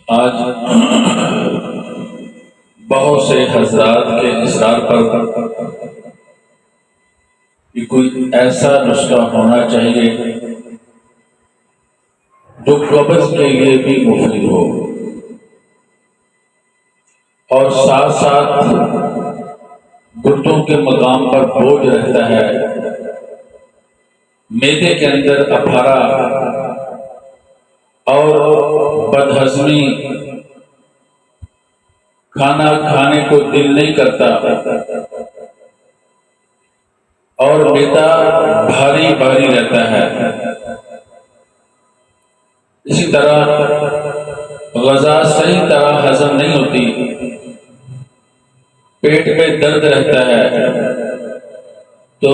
آج بہت سے حضرات کے اصرار پر کہ کوئی ایسا نسخہ ہونا چاہیے جو قبض کے لیے بھی مفید ہو اور ساتھ ساتھ گردوں کے مقام پر بوجھ رہتا ہے، معدے کے اندر اپھارا اور بدہضمی، کھانا کھانے کو دل نہیں کرتا اور معدہ بھاری بھاری رہتا ہے۔ اسی طرح غذا صحیح طرح ہضم نہیں ہوتی، پیٹ میں درد رہتا ہے۔ تو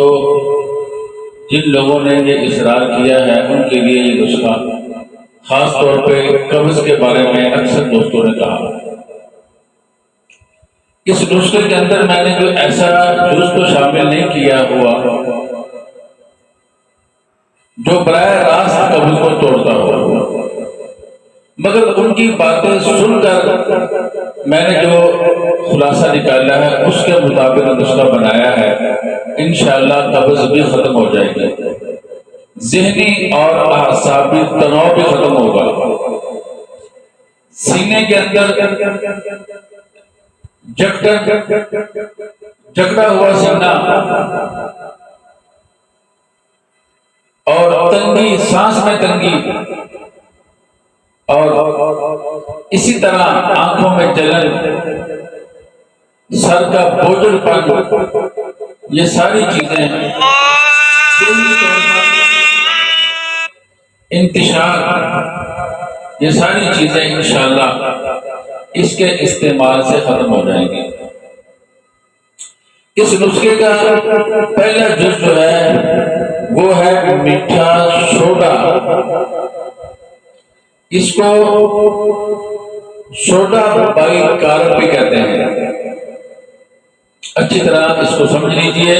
جن لوگوں نے یہ اصرار کیا ہے ان کے لیے یہ نسخہ، خاص طور پہ قبض کے بارے میں اکثر دوستوں نے کہا۔ اس نسخے کے اندر میں نے کوئی ایسا جز تو شامل نہیں کیا ہوا جو براہ راست قبض کو توڑتا ہو، مگر ان کی باتیں سن کر میں نے جو خلاصہ نکالا ہے اس کے مطابق نسخہ بنایا ہے۔ انشاءاللہ قبض بھی ختم ہو جائے گی، ذہنی اور اعصابی تناؤ بھی ختم ہوگا، سینے کے اندر جکڑا ہوا سینہ اور تنگی، سانس میں تنگی، اور اسی طرح آنکھوں میں جلن، سر کا بوجھل پن، یہ ساری چیزیں انتشار، یہ ساری چیزیں انشاءاللہ اس کے استعمال سے ختم ہو جائیں گی۔ اس نسخے کا پہلا جز جو ہے وہ ہے میٹھا سوڈا۔ اس کو سوڈا بائی کارب بھی کہتے ہیں۔ اچھی طرح اس کو سمجھ لیجئے،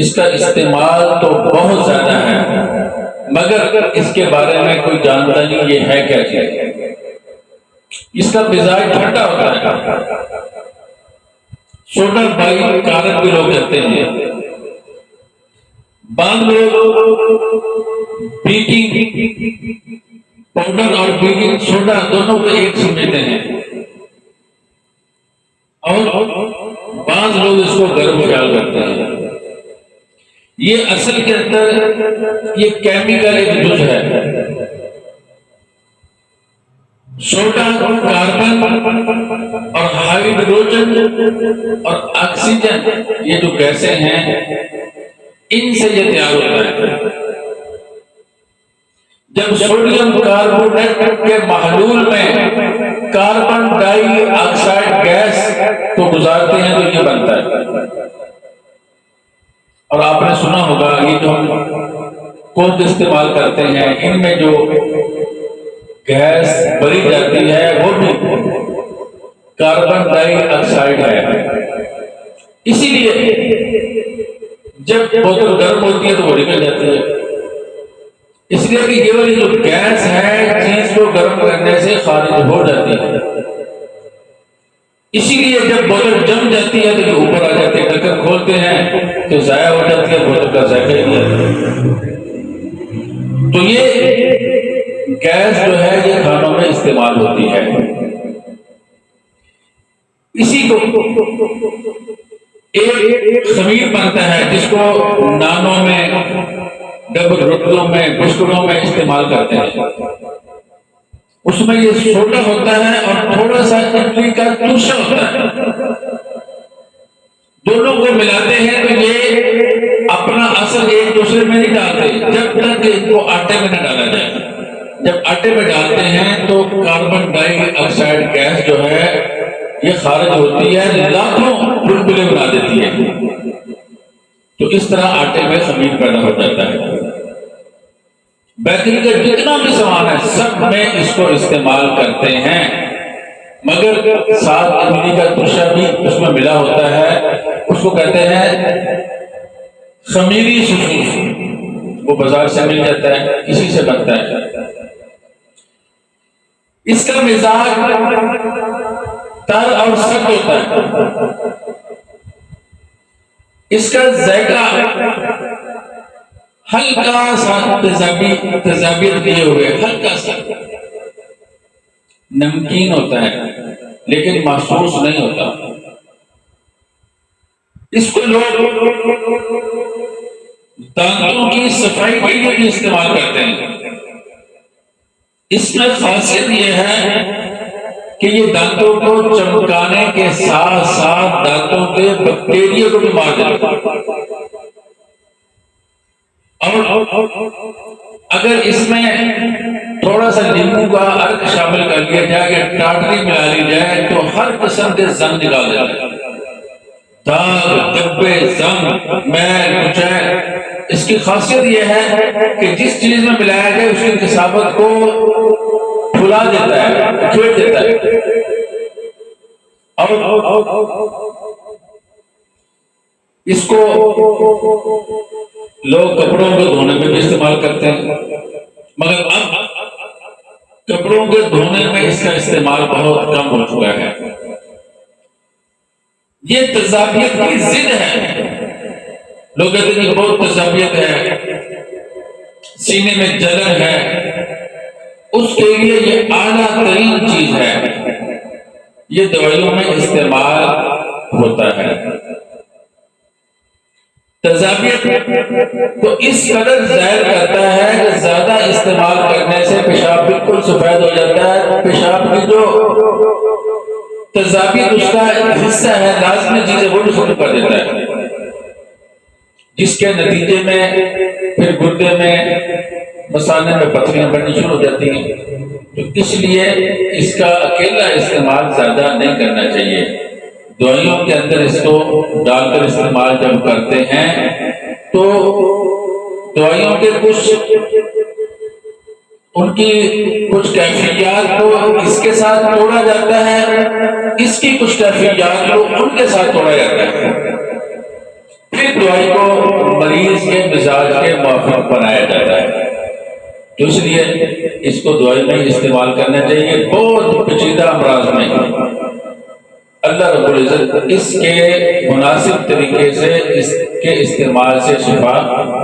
اس کا استعمال تو بہت زیادہ ہے، مگر اس کے بارے میں کوئی جانتا نہیں یہ ہے کیا چیز۔ اس کا مزاج ٹھنڈا ہوتا ہے، سوڈا بائی کارب بھی لوگ کہتے ہیں۔ بعض لوگ بیکنگ پاؤڈر اور بیکنگ سوڈا دونوں کو ایک سمجھتے ہیں، اور بعض لوگ اس کو گرم خیال کرتے ہیں۔ یہ اصل کے اندر یہ کیمیکل ایک جز ہے۔ سوڈا کاربن اور ہائیڈروجن اور آکسیجن، یہ جو گیسیں ہیں ان سے یہ تیار ہوتا ہے۔ جب سوڈیم کاربونیٹ کے محلول میں کاربن ڈائی آکسائڈ گیس کو گزارتے ہیں تو یہ بنتا ہے۔ اور آپ نے سنا ہوگا یہ جو ہم کوک استعمال کرتے ہیں ان میں جو گیس بری جاتی ہے وہ بھی کاربن ڈائی آکسائڈ ہے۔ اسی لیے جب بوتل گرم ہوتی ہے تو وہ نکل جاتی ہے، اس لیے کہ یہ والی جو گیس ہے چیز کو گرم کرنے سے خارج ہو جاتی ہے۔ اسی لیے جب بوتل جم جاتی ہے تو یہ اوپر آ جاتی ہے، ڈھکن کھولتے ہیں تو ضائع ہو جاتی ہے، بوتل کا ذائقہ ہی ہے۔ تو یہ گیس جو ہے یہ کھانوں میں استعمال ہوتی ہے۔ اسی کو ایک خمیر بنتا ہے جس کو نانوں میں، ڈبل روٹیوں میں، بسکٹوں میں استعمال کرتے ہیں۔ اس میں یہ سوڈا ہوتا ہے اور تھوڑا سا املی کا توشا ہوتا ہے، دونوں کو ملاتے ہیں تو یہ اپنا اثر ایک دوسرے میں نہیں ڈالتے جب تک ان کو آٹے میں نہ ڈالا جائے۔ جب آٹے میں ڈالتے ہیں تو کاربن ڈائی آکسائڈ گیس جو ہے یہ خارج ہوتی ہے، لاکھوں بلبلے بنا دیتی ہے۔ تو اس طرح آٹے میں خمیر پیدا ہو جاتا ہے۔ بیکری کا جتنا بھی سامان ہے سب میں اس کو استعمال کرتے ہیں، مگر ساتھ املی کا توشا بھی اس میں ملا ہوتا ہے، اس کو کہتے ہیں خمیری سفوف، وہ بازار سے مل جاتا ہے، اسی سے بنتا ہے۔ اس کا مزاج تر اور سخت ہوتا ہے، اس کا ذائقہ ہلکا سا تیزابیت دیے ہوئے ہلکا سا نمکین ہوتا ہے لیکن محسوس نہیں ہوتا۔ اس کو لوگ دانتوں کی صفائی کے لیے بھی استعمال کرتے ہیں۔ اس میں خاصیت یہ ہے کہ یہ دانتوں کو چمکانے کے ساتھ ساتھ دانتوں کے بیکٹیریا کو بھی مار دیتا ہے۔ اور اگر اس میں تھوڑا سا نیمبو کا عرق شامل کر لیا جائے کہ ٹاٹری ملا لی جائے تو ہر قسم کے زنگ نکال دیتا ہے، داغ، دبے، زنگ، میل، کچیل۔ اس کی خاصیت یہ ہے کہ جس چیز میں ملایا جائے اس کی کثافت کو پھلا دیتا ہے، کھیڑ دیتا ہے۔ اور اس کو لوگ کپڑوں کو دھونے میں بھی استعمال کرتے ہیں، مگر اب کپڑوں کے دھونے میں اس کا استعمال بہت کم ہو چکا ہے۔ یہ تیزابیت کی ضد ہے۔ لوگ کہتے ہیں کہ بہت تیزابیت ہے، سینے میں جلن ہے، اس کے لیے یہ اعلیٰ ترین چیز ہے، یہ دوائیوں میں استعمال ہوتا ہے۔ تیزابیت کو اس قدر زہر کرتا ہے کہ زیادہ استعمال کرنے سے پیشاب بالکل سفید ہو جاتا ہے۔ پیشاب کی جو تیزابیت اس کا حصہ ہے، لازمی چیزیں وہ بھی ختم کر دیتا ہے، جس کے نتیجے میں پھر گردے میں مثانے میں پتھریاں بننی شروع ہو جاتی ہیں۔ تو اس لیے اس کا اکیلا استعمال زیادہ نہیں کرنا چاہیے۔ دوائیوں کے اندر اس کو ڈال کر استعمال جب کرتے ہیں تو دوائیوں کے ان کی کچھ کیفیات کو اس کے ساتھ توڑا جاتا ہے، اس کی کچھ کیفیات کو ان کے ساتھ توڑا جاتا ہے، پھر دوائی کو مریض کے مزاج کے موافق بنایا جاتا ہے۔ تو اس لیے اس کو دوائی میں استعمال کرنا چاہیے، بہت پیچیدہ امراض میں اللہ رب العزت اس کے مناسب طریقے سے اس کے استعمال سے شفا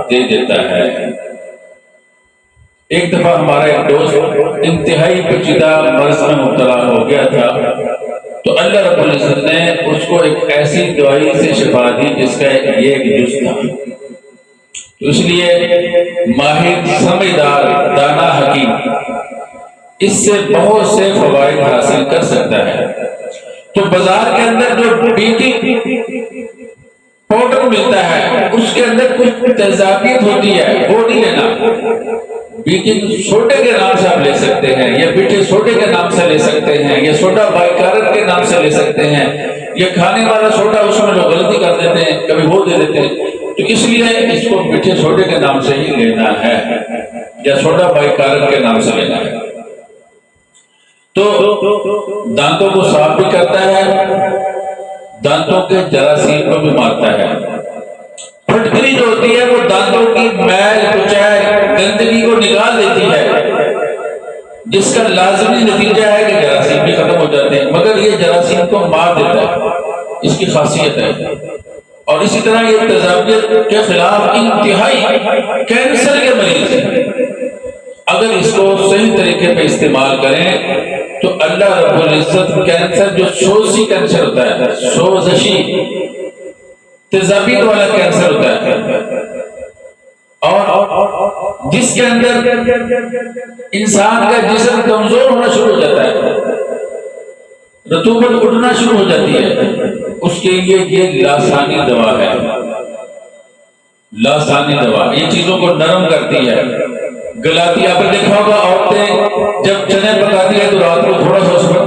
دے دیتا ہے۔ ایک دفعہ ہمارا ایک دوست انتہائی پیچیدہ مرض میں مبتلا ہو گیا تھا، تو اللہ رب العزت نے اس کو ایک ایسی دوائی سے شفا دی جس کا یہ ایک جز تھا۔ تو اس لیے ماہر، سمجھدار، دانا حکیم اس سے بہت سے فوائد حاصل کر سکتا ہے۔ تو بازار کے اندر جو بیکنگ پاؤڈر ملتا ہے اس کے اندر کچھ تیزابیت ہوتی ہے، وہ نہیں لینا۔ بیکنگ سوڈے کے نام سے آپ لے سکتے ہیں، یا میٹھے سوڈے کے نام سے لے سکتے ہیں، یا سوڈا بائیکارب کے نام سے لے سکتے ہیں، یا کھانے والا سوڈا اس میں لوگ غلطی کر دیتے ہیں، کبھی وہ دے دیتے ہیں۔ تو اس لیے اس کو میٹھے سوڈے کے نام سے ہی لینا ہے، یا سوڈا بائیکارب کے نام سے لینا ہے۔ تو دانتوں کو صاف بھی کرتا ہے، دانتوں کے جراثیم کو بھی مارتا ہے۔ پھٹکری جو ہوتی ہے وہ دانتوں کی میل، کچیل، گندگی کو نکال دیتی ہے، جس کا لازمی نتیجہ ہے کہ جراثیم بھی ختم ہو جاتے ہیں، مگر یہ جراثیم کو مار دیتا ہے، اس کی خاصیت ہے۔ اور اسی طرح یہ تیزابیت کے خلاف انتہائی کینسر کے مریض ہیں، اگر اس کو صحیح طریقے پہ استعمال کریں تو اللہ رب العزت کینسر جو سوزشی کینسر ہوتا ہے، سوزشی تیزابیت والا کینسر ہوتا ہے، اور جس کے اندر انسان کا جسم کمزور ہونا شروع ہو جاتا ہے، رطوبت اٹھنا شروع ہو جاتی ہے، اس کے لیے یہ لاسانی دوا ہے۔ لاسانی دوا یہ چیزوں کو نرم کرتی ہے، گلاتی۔ آپ نے دیکھا ہوگا عورتیں جب چنے پکاتی ہے تو رات کو تھوڑا سا اس میں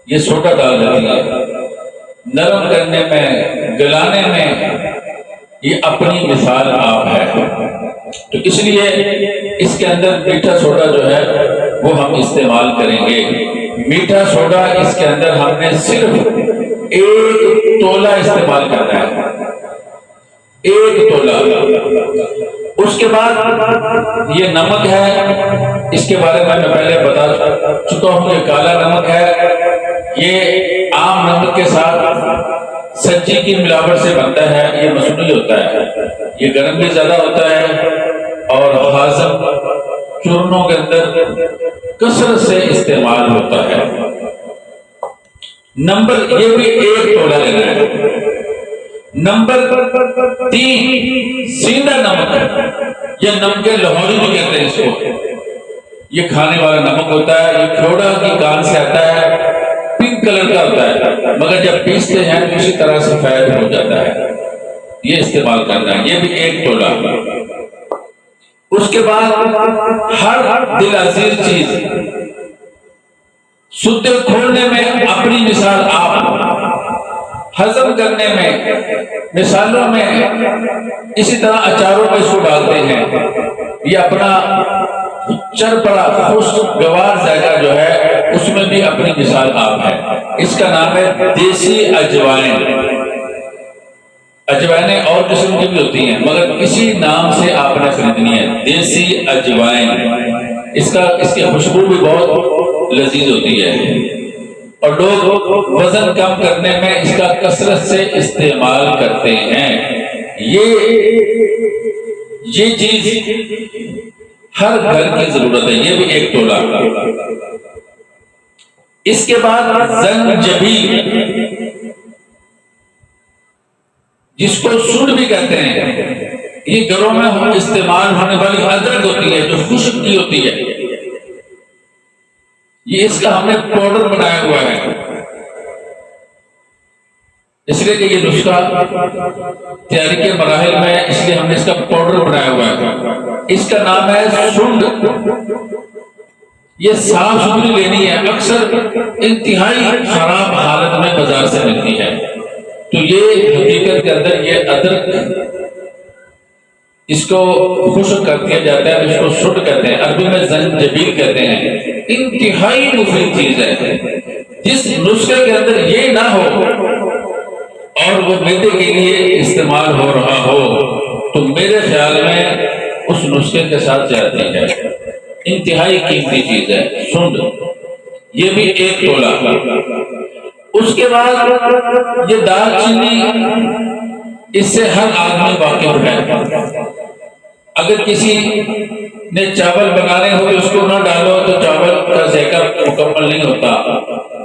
یہ سوڈا ڈال دیتی ہے، نرم کرنے میں، گلانے میں یہ اپنی مثال آپ ہے۔ تو اس لیے اس کے اندر میٹھا سوڈا جو ہے وہ ہم استعمال کریں گے۔ میٹھا سوڈا اس کے اندر ہم نے صرف 1 تولہ استعمال کرنا ہے، 1 تولہ۔ اس کے بعد یہ نمک ہے، اس کے بارے میں پہلے بتا چکا ہوں کہ کالا نمک ہے، یہ عام نمک کے ساتھ سچی کی ملاوٹ سے بنتا ہے، یہ مصنوعی ہوتا ہے، یہ گرم بھی زیادہ ہوتا ہے اور ہاضم چورنوں کے اندر کثرت سے استعمال ہوتا ہے۔ نمبر یہ بھی ایک تولا لینا ہے۔ نمبر 3 سیدھا نمک، یہ نمک لاہوری بھی کہتے ہیں اس کو، یہ کھانے والا نمک ہوتا ہے، یہ کھوڑا کی کان سے آتا ہے، پنک کلر کا ہوتا ہے، مگر جب پیستے ہیں تو اسی طرح سفید ہو جاتا ہے، یہ استعمال کرنا ہے، یہ بھی ایک تولا۔ اس کے بعد ہر دل عزیز چیز سدے کھولنے میں اپنی مثال آپ، ہضم کرنے میں مثالوں میں، اسی طرح اچاروں میں اس کو ڈالتے ہیں، یہ اپنا چرپڑا خوشگوار ذائقہ جو ہے اس میں بھی اپنی مثال آپ ہے۔ اس کا نام ہے دیسی اجوائن۔ اجوائنیں اور قسم کی بھی ہوتی ہیں مگر کسی نام سے آپ نے خریدنی ہے، دیسی اجوائن۔ اس کی خوشبو بھی بہت لذیذ ہوتی ہے اور لوگ وزن کم کرنے میں اس کا کثرت سے استعمال کرتے ہیں۔ یہ چیز ہر گھر کی ضرورت ہے، یہ بھی ایک تولا۔ اس کے بعد زنجبیل، جس کو سنڈ بھی کہتے ہیں، یہ گھروں میں استعمال ہونے والی ادرک ہوتی ہے جو خشک کی ہوتی ہے، یہ اس کا ہم نے پاؤڈر بنایا ہوا ہے، اس لیے کہ یہ نسخہ تیاری کے مراحل میں، اس لیے ہم نے اس کا پاؤڈر بنایا ہوا ہے۔ اس کا نام ہے سنڈ۔ یہ صاف ستھری لینی ہے، اکثر انتہائی خراب حالت میں بازار سے ملتی ہے، تو یہ حقیقت کے اندر یہ ادرک اس کو خشک کر دیا جاتا ہے، اس کو سنڈ کہتے ہیں، عربی میں زنجبیل کہتے ہیں۔ انتہائی مفید چیز ہے، جس نسخے کے اندر یہ نہ ہو اور وہ میدے کے لیے استعمال ہو رہا ہو تو میرے خیال میں اس نسخے کے ساتھ جاتی ہے۔ انتہائی قیمتی چیز ہے سنڈ، یہ بھی ایک تولا۔ اس کے بعد یہ دال چینی، اس سے ہر آدمی واقف ہے۔ اگر کسی نے چاول بنانے ہو تو اس کو نہ ڈالو تو چاول کا ذائقہ مکمل نہیں ہوتا،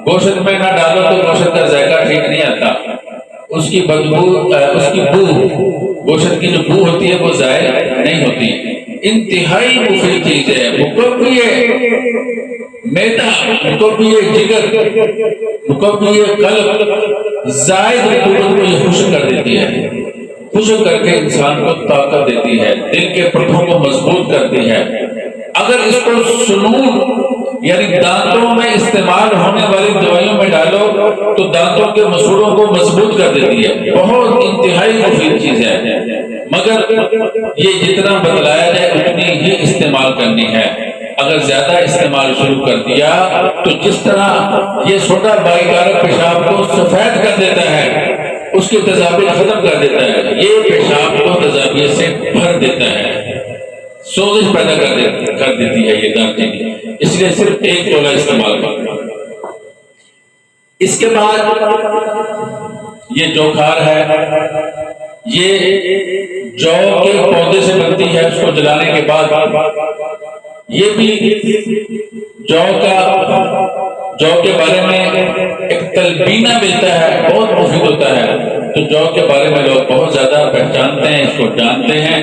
گوشت میں نہ ڈالو تو گوشت کا ذائقہ ٹھیک نہیں آتا، اس کی بدبو، اس کی بو، گوشت کی جو بو ہوتی ہے وہ ظاہر نہیں ہوتی۔ انتہائی مفید چیز ہے، مقوی میدا، مقوی جگر، مقوی قلب، زائد رطوبت کو یہ خشک کر دیتی ہے، خشک کر کے انسان کو طاقت دیتی ہے، دل کے پٹھوں کو مضبوط کرتی ہے۔ اگر اس کو سنون یعنی دانتوں میں استعمال ہونے والی دوائیوں میں ڈالو تو دانتوں کے مسوڑوں کو مضبوط کر دیتی ہے، بہت انتہائی مفید چیز ہے، مگر یہ جتنا بتلایا جائے اتنی ہی استعمال کرنی ہے۔ اگر زیادہ استعمال شروع کر دیا تو جس طرح یہ چھوٹا بائیکار پیشاب کو سفید کر دیتا ہے، اس کی تیزابیت ختم کر دیتا ہے، یہ پیشاب کو تیزابیت سے بھر دیتا ہے، سوزش پیدا کر دیتی ہے یہ دال چینی، اس لیے صرف ایک تولا استعمال کرنا۔ اس کے بعد یہ جوکھار ہے، یہ جو کے پودے سے بنتی ہے، اس کو جلانے کے بعد یہ بھی جو کے بارے میں ایک تلبینہ ملتا ہے، بہت مفید ہوتا ہے، تو جو کے بارے میں لوگ بہت زیادہ پہچانتے ہیں، اس کو جانتے ہیں۔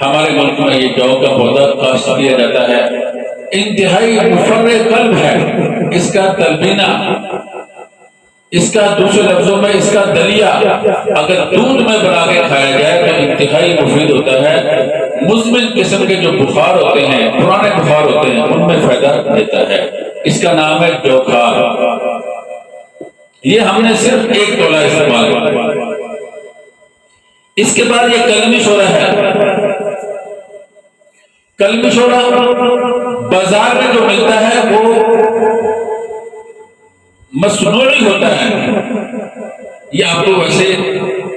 ہمارے ملک میں یہ جو کا پودا کاشت کیا جاتا ہے، انتہائی مفرح قلب ہے اس کا تلبینہ، اس کا دوسرے لفظوں میں اس کا دلیا اگر دودھ میں بنا کے کھایا جائے تو انتہائی مفید ہوتا ہے، مزمن قسم کے جو بخار ہوتے ہیں، پرانے بخار ہوتے ہیں، ان میں فائدہ دیتا ہے۔ اس کا نام ہے جوکھار، یہ ہم نے صرف ایک تولا استعمال کیا۔ اس کے بعد یہ کلمی شورا ہے، کلمی شورا بازار میں جو ملتا ہے وہ مصنوعی ہوتا ہے، یہ آپ کو ویسے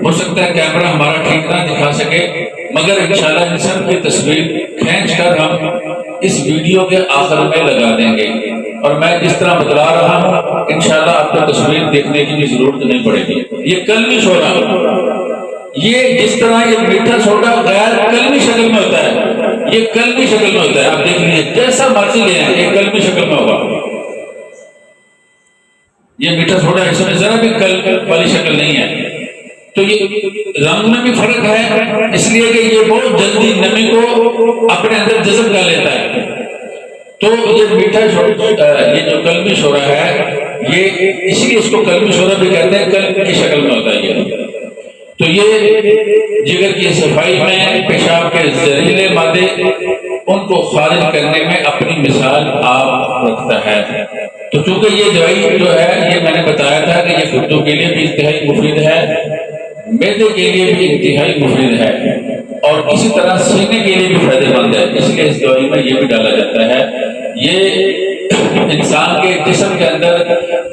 ہو سکتا ہے کیمرہ ہمارا ٹھیک نہ دکھا سکے، مگر انشاءاللہ ان سب کی تصویر کھینچ کر ہم اس ویڈیو کے آخر میں لگا دیں گے، اور میں جس طرح بتلا رہا ہوں انشاءاللہ آپ کو تصویر دیکھنے کی بھی ضرورت نہیں پڑے گی۔ یہ کلمی سوڈا، یہ جس طرح یہ میٹھا سوڈا غیر کلمی شکل میں ہوتا ہے، یہ کلمی شکل میں ہوتا ہے، آپ دیکھ لیجیے جیسا مرضی لے آئیں یہ کلمی شکل میں ہوگا۔ یہ میٹھا سوڈا اس میں ذرا بھی کل والی شکل نہیں ہے، تو یہ رنگ میں بھی فرق ہے، اس لیے کہ یہ بہت جلدی نمی کو اپنے اندر جذب کر لیتا ہے۔ تو یہ میٹھا یہ جو کلمی شورا ہے، یہ اسی لیے اس کو کلمی شورا بھی کہتے ہیں، کلب کی شکل میں ہوتا ہے یہ۔ تو یہ جگر کی صفائی میں پیشاب کے زہریلے مادے ان کو خارج کرنے میں اپنی مثال آپ رکھتا ہے۔ تو چونکہ یہ دوائی جو ہے یہ میں نے بتایا تھا کہ یہ گردوں کے لیے بھی انتہائی مفید ہے، معدے کے لیے بھی انتہائی مفید ہے، اور اسی طرح سینے کے لیے بھی فائدہ مند ہے، اس لیے اس دوائی میں یہ بھی ڈالا جاتا ہے۔ یہ انسان کے جسم کے اندر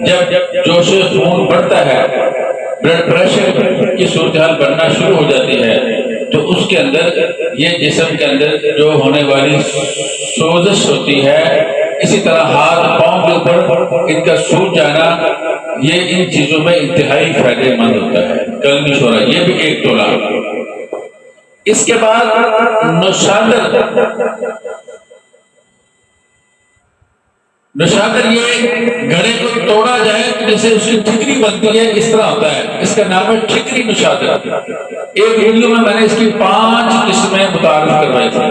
جب جوش خون بڑھتا ہے، بلڈ پریشر کی صورتحال بڑھنا شروع ہو جاتی ہے، تو اس کے اندر یہ جسم کے اندر جو ہونے والی سوزش ہوتی ہے، اسی طرح ہاتھ پاؤں کے اوپر ان کا سوج جانا، یہ ان چیزوں میں انتہائی فائدہ مند ہوتا ہے۔ کلمی شورا یہ بھی 1 تولہ۔ اس کے بعد نوشادر، نوشادر یہ گھڑے کو توڑا جائے جیسے اس کی ٹھکری بنتی ہے، اس طرح ہوتا ہے، اس کا نام ہے ٹھکری نوشادر۔ ایک ویڈیو میں نے اس کی 5 قسمیں متعارف کروائی تھی،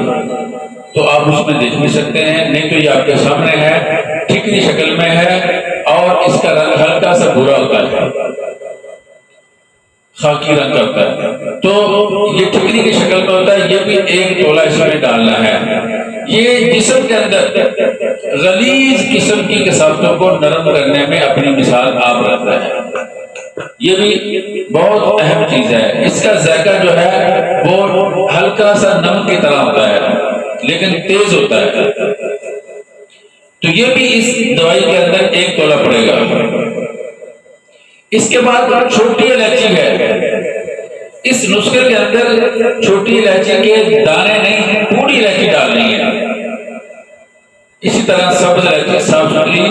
تو آپ اس میں دیکھ بھی سکتے ہیں، نہیں تو یہ آپ کے سامنے ہے، ٹھکری شکل میں ہے، اور اس کا رنگ ہلکا سا بھورا ہوتا ہے، خاکی رنگ کا ہوتا ہے، تو یہ ٹھکری کی شکل میں ہوتا ہے۔ یہ بھی 1 تولہ اس میں ڈالنا ہے۔ یہ جسم کے اندر غلیظ قسم کی کثافتوں کو نرم کرنے میں اپنی مثال آپ رکھتا ہے۔ یہ بھی بہت اہم چیز ہے۔ اس کا ذائقہ جو ہے وہ ہلکا سا نمک کی طرح ہوتا ہے لیکن تیز ہوتا ہے، تو یہ بھی اس دوائی کے اندر 1 تولہ پڑے گا۔ اس کے بعد چھوٹی الائچی ہے۔ اس نسخے کے اندر چھوٹی الائچی کے دانے نہیں، پوری الائچی ڈالنی ہے۔ اسی طرح سبز الائچی صاف ستھری،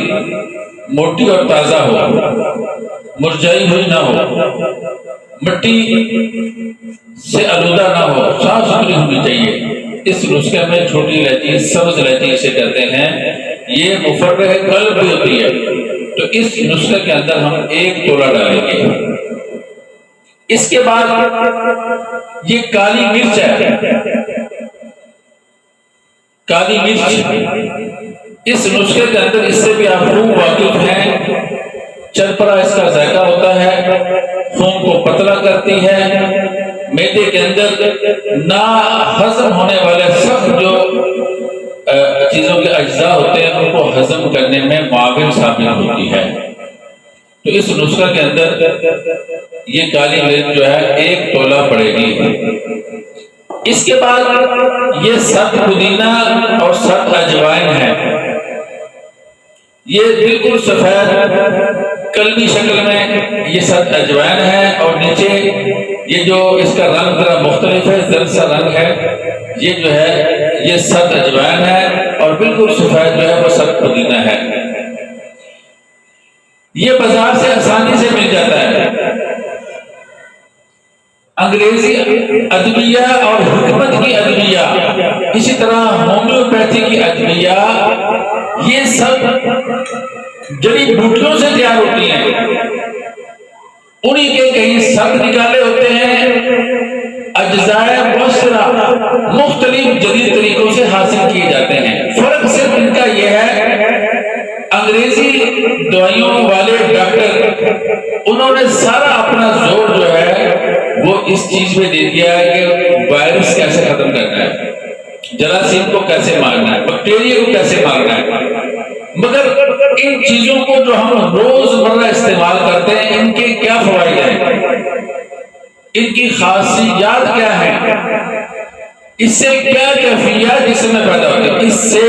موٹی اور تازہ ہو، مرجھائی ہوئی نہ ہو، مٹی سے آلودہ نہ ہو، صاف ستھری ہونی چاہیے۔ اس نسخے میں چھوٹی الائچی، سبز الائچی اسے کہتے ہیں، یہ مفرح قلب بھی ہوتی ہے، تو اس نسخے کے اندر ہم 1 تولہ ڈالیں گے۔ اس کے بعد یہ کالی مرچ ہے۔ کالی مرچ اس نسخے کے اندر، اس سے بھی آپ خوب واقف ہیں، چرپرا اس کا ذائقہ ہوتا ہے، خون کو پتلا کرتی ہے، معدے کے اندر نا ہضم ہونے والے سب جو چیزوں کے اجزاء ہوتے ہیں ان کو ہضم کرنے میں معاون ثابت ہوتی ہے۔ تو اس نسخہ کے اندر یہ کالی مرچ جو ہے 1 تولہ پڑے گی۔ اس کے بعد یہ 7 پودینہ اور 7 اجوائن ہے۔ یہ بالکل سفید کلمی شکل میں یہ 7 اجوائن ہے، اور نیچے یہ جو اس کا رنگ ذرا مختلف ہے، زرد سا رنگ ہے، یہ جو ہے یہ 7 اجوائن ہے، اور بالکل سفید جو ہے وہ 7 پودینہ ہے۔ یہ بازار سے آسانی سے مل جاتا ہے۔ انگریزی ادویہ اور حکمت کی ادویہ، اسی طرح ہومیوپیتھی کی ادویہ، یہ سب جڑی بوٹیوں سے تیار ہوتی ہیں، انہی کے کہیں سب نکالے ہوتے ہیں، اجزائے مؤثرہ مختلف جدید طریقوں سے حاصل کیے جاتے ہیں۔ فرق صرف ان کا یہ ہے، انگریزی دوائیوں والے ڈاکٹر انہوں نے سارا اپنا زور جو ہے وہ اس چیز میں دے دیا ہے کہ وائرس کیسے ختم کرنا ہے، جراثیم کو کیسے مارنا ہے، بیکٹیریا کو کیسے مارنا ہے، مگر ان چیزوں کو جو ہم روز مرہ استعمال کرتے ہیں ان کے کیا فوائد ہیں، ان کی خاصیات کیا ہیں، اس سے کیا کیفیت جسم میں پیدا ہوتی ہے؟ اس سے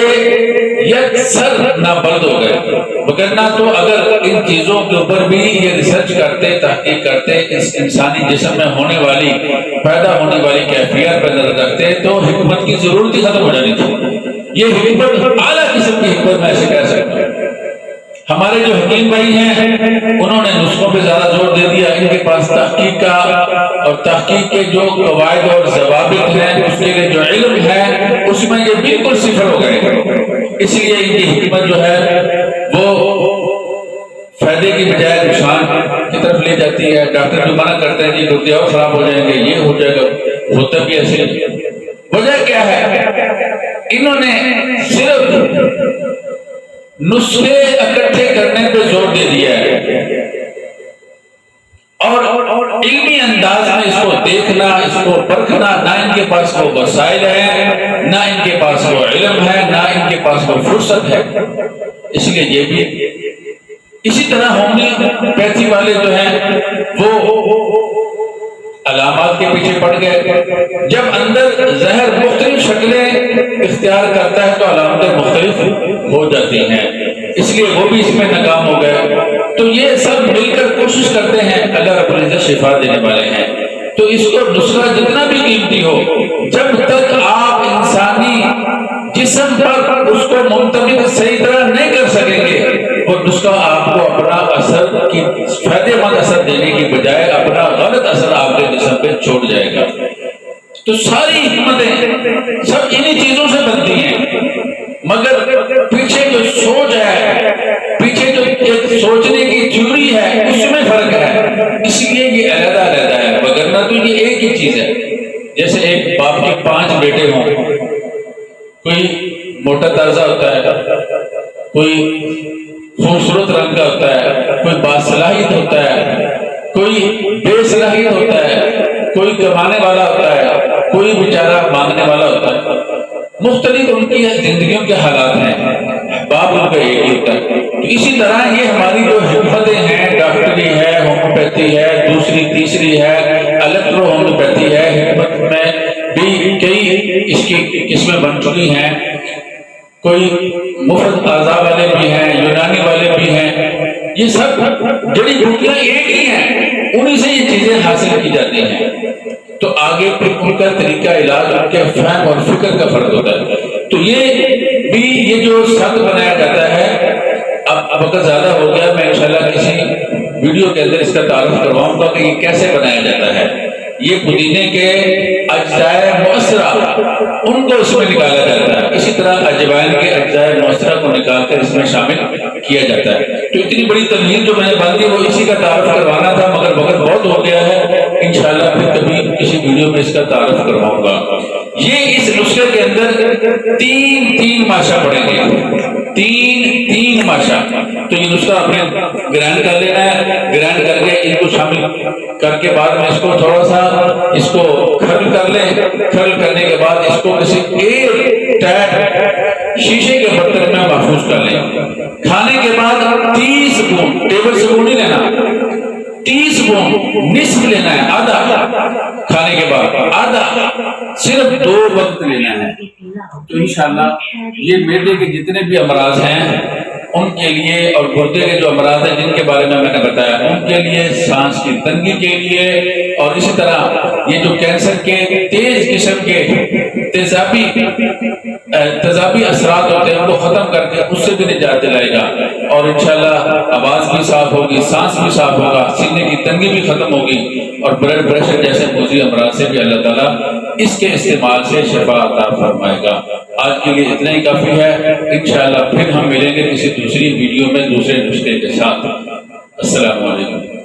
یکسر نابرد ہو گئے، وگرنہ تو اگر ان چیزوں کے اوپر بھی یہ ریسرچ کرتے، تحقیق کرتے، اس انسانی جسم میں ہونے والی پیدا ہونے والی کیفیت پر نظر رکھتے تو حکمت کی ضرورت ہی ختم ہو جانی تھی۔ یہ حکمت اعلیٰ قسم کی حکمت میں ایسے کہہ سکتا ہوں۔ ہمارے جو حکیم بھائی ہیں انہوں نے نسخوں پہ زیادہ زور دے دیا، ان کے پاس تحقیق کا اور تحقیق کے جو قواعد اور ضوابط ہیں، اس کے لیے جو علم ہے اس میں یہ بالکل صفر ہو گئے، اس لیے ان کی حکمت جو ہے وہ فائدے کی بجائے نقصان کی طرف لے جاتی ہے۔ ڈاکٹر جو منع کرتے ہیں جی گردے اور خراب ہو جائیں گے، یہ ہو جائے گا، ہوتا بھی ایسے۔ وجہ کیا ہے؟ انہوں نے صرف نسخے اکٹھے کرنے پہ زور دے دیا ہے اور علمی انداز میں اس کو دیکھنا، اس کو پرکھنا، نہ ان کے پاس وہ وسائل ہیں، نہ ان کے پاس وہ علم ہے، نہ ان کے پاس وہ فرصت ہے۔ اس لیے یہ بھی اسی طرح ہومیوپیتھی والے جو ہیں وہ علامات کے پیچھے پڑ گئے۔ جب اندر زہر مختلف شکلیں اختیار کرتا ہے تو علامتیں مختلف ہو جاتی ہیں، اس لیے وہ بھی اس میں ناکام ہو گئے۔ تو یہ سب مل کر کوشش کرتے ہیں، اللہ رب العزت شفا دینے والے ہیں۔ تو اس کو نسخہ جتنا بھی قیمتی ہو، جب تک آپ انسانی جسم پر اس کو منطبق صحیح طرح نہیں کر سکیں گے، وہ نسخہ آپ کو اپنا اثر کی فائدے مند اثر دینے کی بجائے اپنا غلط اثر آپ کے جسم پہ چھوڑ جائے گا۔ تو ساری حکمتیں سب انہی چیزوں سے بنتی ہیں، مگر پیچھے جو سوچ ہے، پیچھے جو ایک سوچنے کی تھیوری ہے، اس میں فرق ہے، اس لیے یہ علیحدہ علیحدہ ہے، وگرنہ تو یہ ایک ہی چیز ہے۔ جیسے ایک باپ کے 5 بیٹے ہوں، کوئی موٹا تازہ ہوتا ہے، کوئی خوبصورت رنگ کا ہوتا ہے، کوئی باصلاحیت ہوتا ہے، کوئی بے صلاحیت ہوتا ہے، کوئی کمانے والا ہوتا ہے، کوئی بیچارہ مانگنے والا ہوتا ہے۔ مختلف ان کی زندگیوں کے حالات ہیں، باپ ان کا ایک ہی ہوتا ہے۔ تو اسی طرح یہ ہماری جو حکمتیں ہیں، ڈاکٹری ہے، ہومیوپیتھی ہے، دوسری تیسری ہے، الیکٹرو ہومیوپیتھی ہے، حکمت میں بھی کئی اس کی قسمیں بن چکی ہیں۔ کوئی مفت اعضاء والے بھی ہیں، یونانی والے بھی ہیں، یہ سب جڑی بوٹیاں ایک ہی ہیں، انہی سے یہ چیزیں حاصل کی جاتی ہیں۔ تو آگے پھر ان کا طریقہ علاج، ان کے فہم اور فکر کا فرق ہوتا ہے۔ تو یہ بھی یہ جو سخت بنایا جاتا ہے، اب وقت زیادہ ہو گیا، میں انشاءاللہ کسی ویڈیو کے اندر اس کا تعارف کرواؤں گا کہ یہ کیسے بنایا جاتا ہے۔ یہ پودینے کے اجزائے مؤثرہ ان کو اس میں نکالا جاتا ہے، اسی طرح اجوائن کے اجزائے مؤثرہ کو نکال کر اس میں شامل کیا جاتا ہے۔ تو اتنی بڑی تمہید جو میں نے باندھی وہ اسی کا تعارف کروانا تھا، مگر وقت بہت ہو گیا ہے، انشاءاللہ پھر کبھی کسی ویڈیو میں اس کا تعارف کرواؤں گا۔ یہ اس نسخے کے اندر تین ماشا پڑیں گے، تین ماشا۔ تو یہ نسخہ آپ نے گرائنڈ کر لینا ہے، گرائنڈ کر کے ان کو شامل کر کے بعد میں اس کو تھوڑا سا اس کو کھرل کر لیں، کھرل کرنے کے بعد اس کو کسی ایئر ٹائٹ شیشے کے برتن میں محفوظ کر لیں۔ کھانے کے بعد 30 سپون، ٹیبل سپون نہیں لینا، 30 سپون نصف لینا ہے، آدھا کھانے کے بعد، آدھا صرف 2 وقت لینا ہے۔ تو انشاءاللہ یہ معدے کے جتنے بھی امراض ہیں ان کے لیے، اور گردے کے جو امراض ہیں جن کے بارے میں نے بتایا ان کے لیے، سانس کی تنگی کے لیے، اور اسی طرح یہ جو کینسر کے تیز قسم کے تیزابی اثرات ہوتے ہیں ان کو ختم کر کے اس سے بھی نجات دلائے گا، اور انشاءاللہ آواز بھی صاف ہوگی، سانس بھی صاف ہوگا، سینے کی تنگی بھی ختم ہوگی، اور بلڈ پریشر جیسے موذی امراض سے بھی اللہ تعالیٰ اس کے استعمال سے شفا عطا فرمائے گا۔ آج کے لیے اتنا ہی کافی ہے، انشاءاللہ پھر ہم ملیں گے کسی دوسری ویڈیو میں دوسرے نسخے کے ساتھ۔ السلام علیکم۔